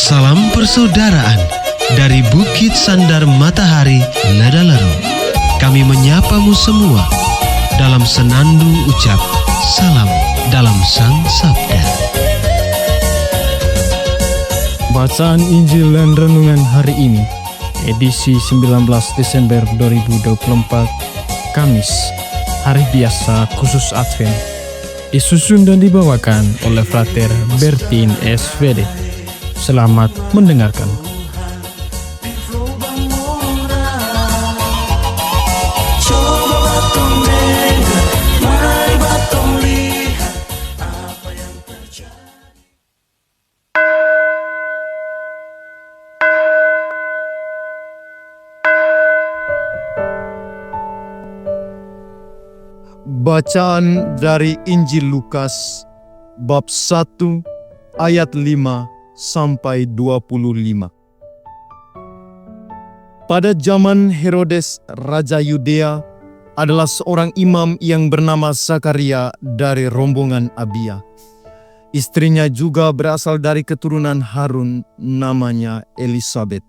Salam persaudaraan dari Bukit Sandar Matahari Ladaleru. Kami menyapamu semua dalam senandung ucap salam dalam Sang Sabda. Bacaan Injil dan Renungan hari ini, edisi 19 Desember 2024, Kamis, hari biasa khusus Advent, disusun dan dibawakan oleh Frater Bertin SVD. Selamat mendengarkan. Bacaan dari Injil Lukas, bab 1, ayat 5 sampai 25. Pada zaman Herodes, Raja Yudea, adalah seorang imam yang bernama Zakaria dari rombongan Abia. Istrinya juga berasal dari keturunan Harun, namanya Elisabet.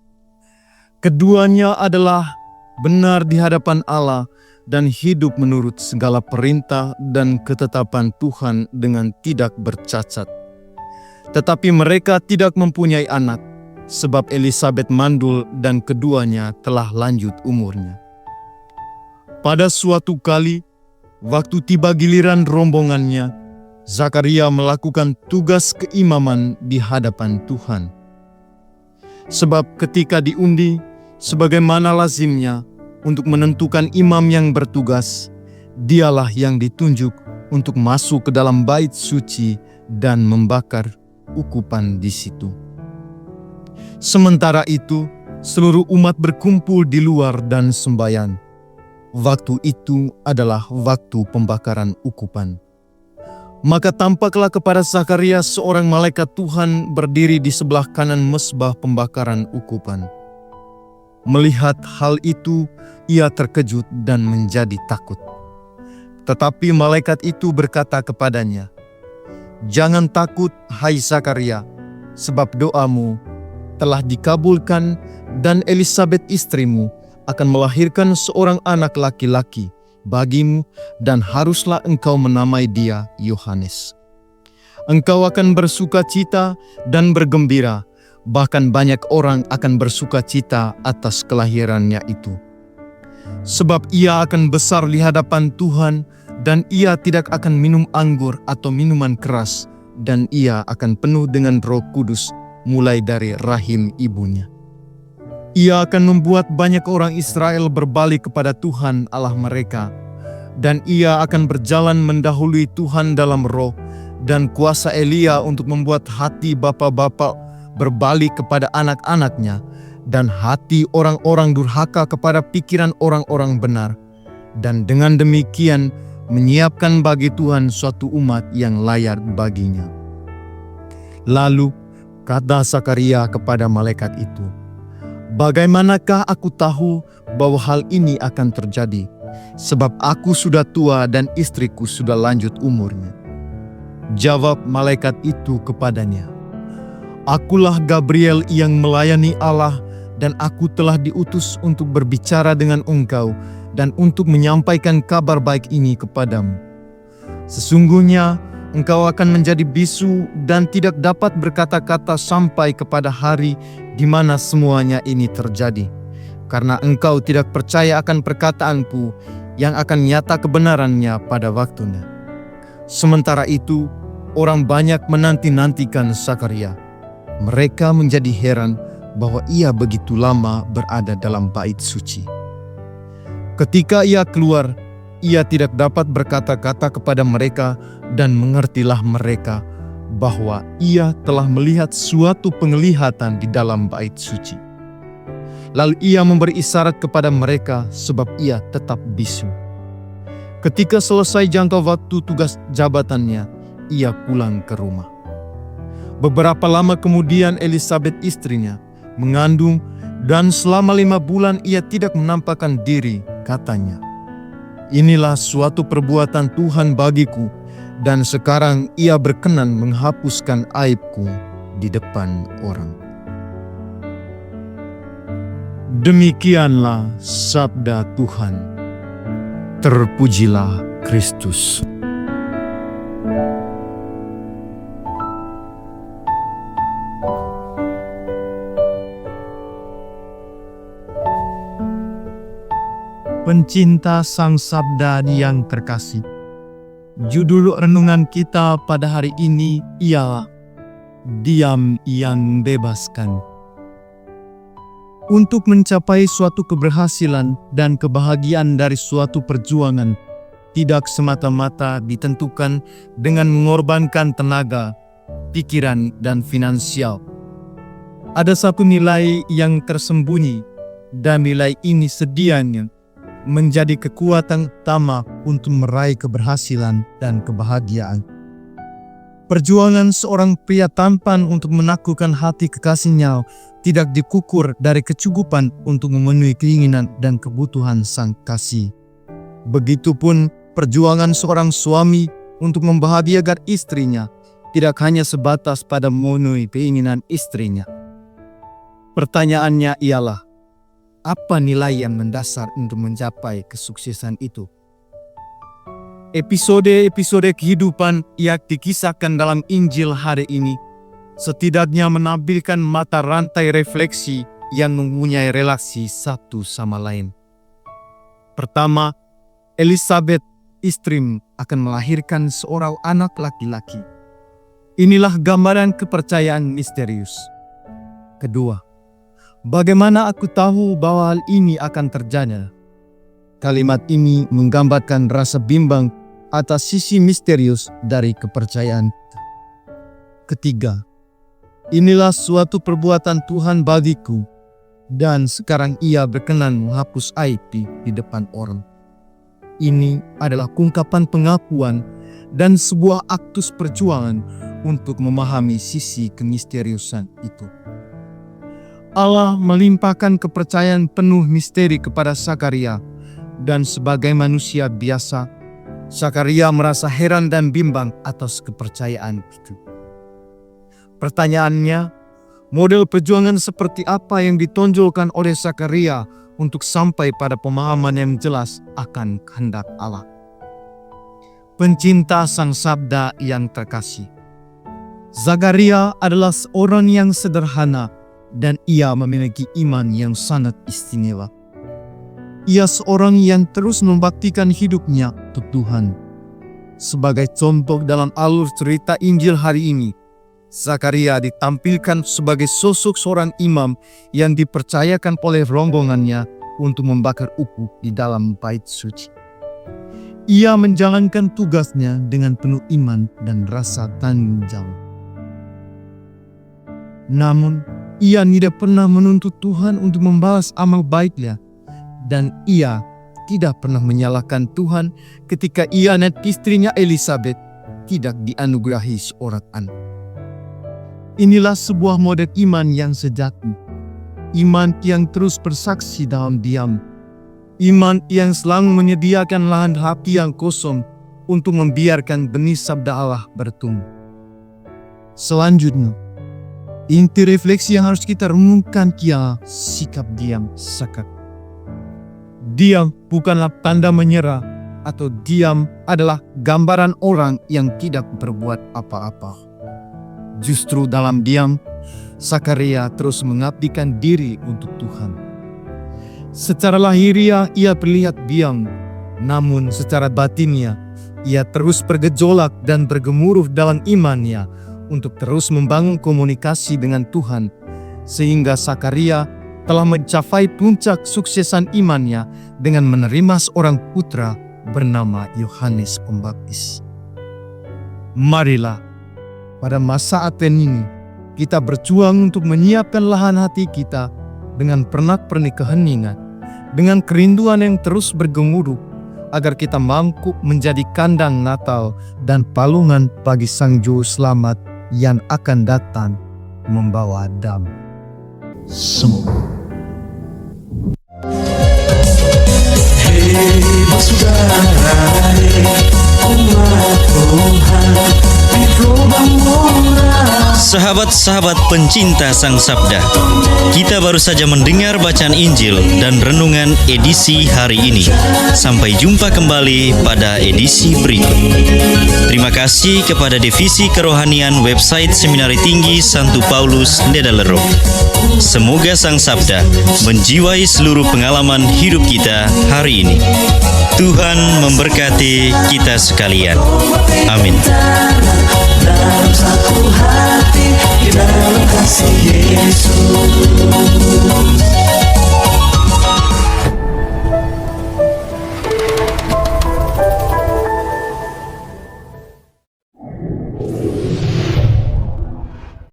Keduanya adalah benar di hadapan Allah dan hidup menurut segala perintah dan ketetapan Tuhan dengan tidak bercacat. Tetapi mereka tidak mempunyai anak, sebab Elisabet mandul dan keduanya telah lanjut umurnya. Pada suatu kali, waktu tiba giliran rombongannya, Zakaria melakukan tugas keimaman di hadapan Tuhan. Sebab ketika diundi, sebagaimana lazimnya, untuk menentukan imam yang bertugas, dialah yang ditunjuk untuk masuk ke dalam bait suci dan membakar ukupan di situ. Sementara itu, seluruh umat berkumpul di luar dan sembahyang. Waktu itu adalah waktu pembakaran ukupan. Maka tampaklah kepada Zakaria seorang malaikat Tuhan berdiri di sebelah kanan mezbah pembakaran ukupan. Melihat hal itu, ia terkejut dan menjadi takut. Tetapi malaikat itu berkata kepadanya, "Jangan takut, hai Zakaria, sebab doamu telah dikabulkan dan Elisabet istrimu akan melahirkan seorang anak laki-laki bagimu dan haruslah engkau menamai dia Yohanes. Engkau akan bersuka cita dan bergembira, bahkan banyak orang akan bersuka cita atas kelahirannya itu. Sebab ia akan besar di hadapan Tuhan dan ia tidak akan minum anggur atau minuman keras, dan ia akan penuh dengan Roh Kudus mulai dari rahim ibunya. Ia akan membuat banyak orang Israel berbalik kepada Tuhan Allah mereka, dan ia akan berjalan mendahului Tuhan dalam roh dan kuasa Elia untuk membuat hati bapa-bapa berbalik kepada anak-anaknya, dan hati orang-orang durhaka kepada pikiran orang-orang benar, dan dengan demikian menyiapkan bagi Tuhan suatu umat yang layak baginya." Lalu kata Zakaria kepada malaikat itu, "Bagaimanakah aku tahu bahwa hal ini akan terjadi? Sebab aku sudah tua dan istriku sudah lanjut umurnya." Jawab malaikat itu kepadanya, "Akulah Gabriel yang melayani Allah, dan aku telah diutus untuk berbicara dengan engkau dan untuk menyampaikan kabar baik ini kepadamu. Sesungguhnya engkau akan menjadi bisu dan tidak dapat berkata-kata sampai kepada hari di mana semuanya ini terjadi, karena engkau tidak percaya akan perkataanku yang akan nyata kebenarannya pada waktunya." Sementara itu, orang banyak menanti-nantikan Zakaria. Mereka menjadi heran bahwa ia begitu lama berada dalam bait suci. Ketika ia keluar, ia tidak dapat berkata-kata kepada mereka, dan mengertilah mereka bahwa ia telah melihat suatu penglihatan di dalam bait suci. Lalu ia memberi isyarat kepada mereka sebab ia tetap bisu. Ketika selesai jangka waktu tugas jabatannya, ia pulang ke rumah. Beberapa lama kemudian Elisabet istrinya mengandung, dan selama 5 bulan ia tidak menampakkan diri, katanya, "Inilah suatu perbuatan Tuhan bagiku, dan sekarang ia berkenan menghapuskan aibku di depan orang." Demikianlah sabda Tuhan. Terpujilah Kristus. Pencinta Sang Sabda yang terkasih, judul renungan kita pada hari ini ialah Diam yang Membebaskan. Untuk mencapai suatu keberhasilan dan kebahagiaan dari suatu perjuangan, tidak semata-mata ditentukan dengan mengorbankan tenaga, pikiran, dan finansial. Ada satu nilai yang tersembunyi, dan nilai ini sedianya menjadi kekuatan utama untuk meraih keberhasilan dan kebahagiaan. Perjuangan seorang pria tampan untuk menaklukkan hati kekasihnya tidak dikukur dari kecukupan untuk memenuhi keinginan dan kebutuhan sang kasih. Begitupun perjuangan seorang suami untuk membahagiakan istrinya tidak hanya sebatas pada memenuhi keinginan istrinya. Pertanyaannya ialah, apa nilai yang mendasar untuk mencapai kesuksesan itu? Episode-episode kehidupan yang dikisahkan dalam Injil hari ini setidaknya menampilkan mata rantai refleksi yang mempunyai relasi satu sama lain. Pertama, Elisabet, istri, akan melahirkan seorang anak laki-laki. Inilah gambaran kepercayaan misterius. Kedua, bagaimana aku tahu bahwa hal ini akan terjadi? Kalimat ini menggambarkan rasa bimbang atas sisi misterius dari kepercayaan. Ketiga, inilah suatu perbuatan Tuhan bagiku, dan sekarang Ia berkenan menghapus aib di depan orang. Ini adalah ungkapan pengakuan dan sebuah aktus perjuangan untuk memahami sisi kemisteriusan itu. Allah melimpahkan kepercayaan penuh misteri kepada Zakaria, dan sebagai manusia biasa, Zakaria merasa heran dan bimbang atas kepercayaan itu. Pertanyaannya, model perjuangan seperti apa yang ditonjolkan oleh Zakaria untuk sampai pada pemahaman yang jelas akan kehendak Allah? Pencinta Sang Sabda yang terkasih, Zakaria adalah seorang yang sederhana dan ia memiliki iman yang sangat istimewa. Ia seorang yang terus membaktikan hidupnya untuk Tuhan. Sebagai contoh dalam alur cerita Injil hari ini, Zakaria ditampilkan sebagai sosok seorang imam yang dipercayakan oleh rombongannya untuk membakar upu di dalam bait suci. Ia menjalankan tugasnya dengan penuh iman dan rasa tanggung jawab. Namun, ia tidak pernah menuntut Tuhan untuk membalas amal baiknya, dan ia tidak pernah menyalahkan Tuhan ketika ia dan istrinya Elisabet tidak dianugerahi seorang anak. Inilah sebuah model iman yang sejati, iman yang terus bersaksi dalam diam, iman yang selalu menyediakan lahan hati yang kosong untuk membiarkan benih sabda Allah bertumbuh. Selanjutnya, inti refleksi yang harus kita renungkan ialah sikap diam sakat. Diam bukanlah tanda menyerah, atau diam adalah gambaran orang yang tidak berbuat apa-apa. Justru dalam diam, Zakaria terus mengabdikan diri untuk Tuhan. Secara lahiriah ia terlihat diam, namun secara batinnya ia terus bergejolak dan bergemuruh dalam imannya untuk terus membangun komunikasi dengan Tuhan, sehingga Zakaria telah mencapai puncak suksesan imannya dengan menerima seorang putra bernama Yohanes Pembaptis. Marilah, pada masa Advent ini, kita berjuang untuk menyiapkan lahan hati kita dengan pernak-pernik keheningan, dengan kerinduan yang terus bergemuruh, agar kita mampu menjadi kandang Natal dan palungan bagi Sang Juru Selamat yang akan datang membawa damai. Semua. Sahabat Sahabat-sahabat pencinta Sang Sabda, kita baru saja mendengar bacaan Injil dan renungan edisi hari ini. Sampai jumpa kembali pada edisi berikut. Terima kasih kepada Divisi Kerohanian website Seminari Tinggi Santo Paulus Nedalero. Semoga Sang Sabda menjiwai seluruh pengalaman hidup kita hari ini. Tuhan memberkati kita sekalian. Amin. Dalam satu hati, di dalam kasih Yesus.